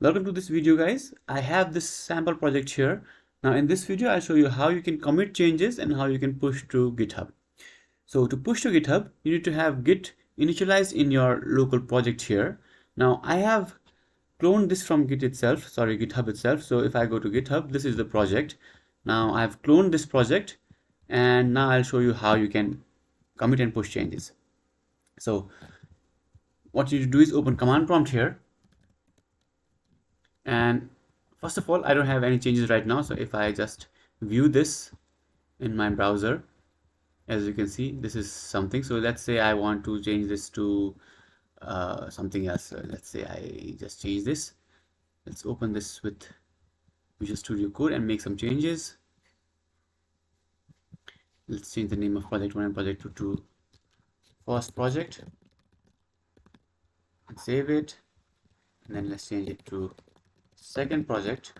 Welcome to this video, guys. I have this sample project here. Now in this video I'll show you how you can commit changes and how you can push to GitHub. So to push to GitHub, you need to have Git initialized in your local project here. Now I have cloned this from GitHub itself. So if I go to GitHub, this is the project. Now I've cloned this project and now I'll show you how you can commit and push changes. So what you do is open command prompt here. And first of all, I don't have any changes right now. So if I just view this in my browser, as you can see, this is something. So let's say I want to change this to something else. So let's say I just change this. Let's open this with Visual Studio Code and make some changes. Let's change the name of project 1 and project 2 to first project and save it. And then let's change it to second project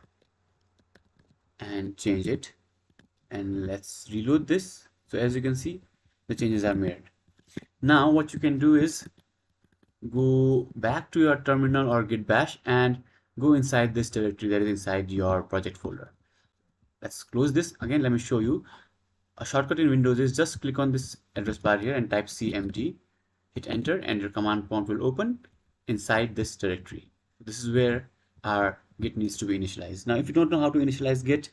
and change it, and let's reload this. So as you can see, the changes are made. Now what you can do is go back to your terminal or git bash and go inside this directory that is inside your project folder. Let's close this. Again, let me show you. A shortcut in Windows is just click on this address bar here and type cmd, hit enter, and your command prompt will open inside this directory. This is where our Git needs to be initialized. Now if you don't know how to initialize Git,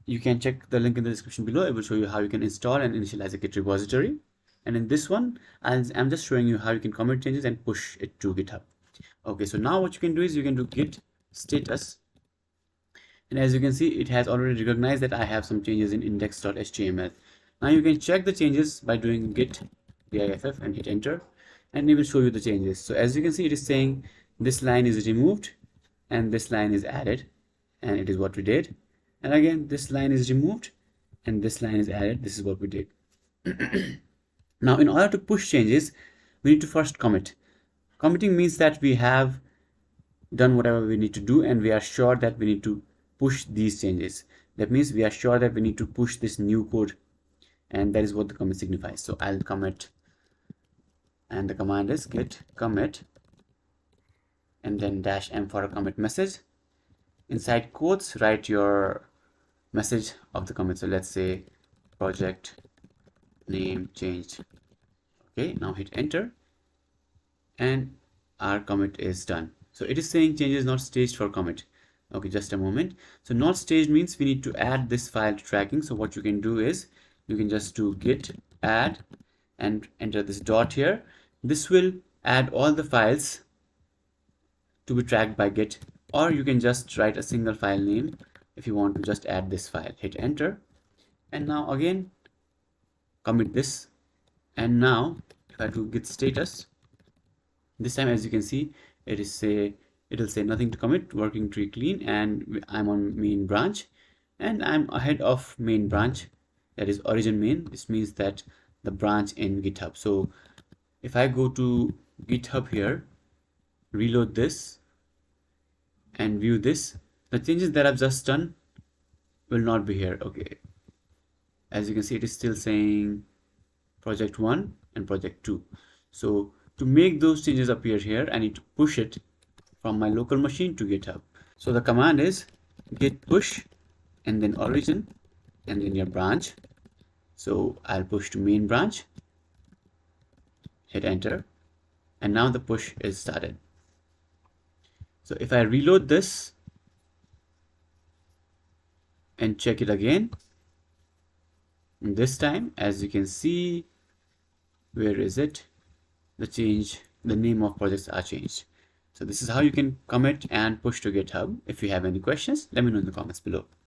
you can check the link in the description below. It will show you how you can install and initialize a Git repository. And in this one, I'm just showing you how you can commit changes and push it to GitHub. Okay, so now what you can do is you can do git status. And as you can see, it has already recognized that I have some changes in index.html. Now you can check the changes by doing git diff and hit enter, and it will show you the changes. So as you can see, it is saying this line is removed and this line is added, and it is what we did. And again, this line is removed and this line is added. This is what we did. Now in order to push changes, we need to first commit. Committing means that we have done whatever we need to do and we are sure that we need to push these changes. That means we are sure that we need to push this new code, and that is what the commit signifies. So I'll commit, and the command is git commit and then -m for a commit message. Inside quotes, write your message of the commit. So let's say project name changed. Okay, now hit enter and our commit is done. So it is saying changes not staged for commit. Okay, just a moment. So not staged means we need to add this file to tracking. So what you can do is you can just do git add and enter this dot here. This will add all the files to be tracked by Git, or you can just write a single file name if you want to just add this file. Hit enter, and now again commit this. And now if I do git status, this time as you can see, it will say nothing to commit, working tree clean, and I'm on main branch and I'm ahead of main branch, that is origin main. This means that the branch in GitHub. So if I go to GitHub here, reload this and view this, the changes that I've just done will not be here. Okay, as you can see, it is still saying project 1 and project 2. So to make those changes appear here, I need to push it from my local machine to GitHub. So the command is git push and then origin and then your branch. So I'll push to main branch, hit enter, and now the push is started. So if I reload this and check it again, and this time, as you can see, where is it? The name of projects are changed. So this is how you can commit and push to GitHub. If you have any questions, let me know in the comments below.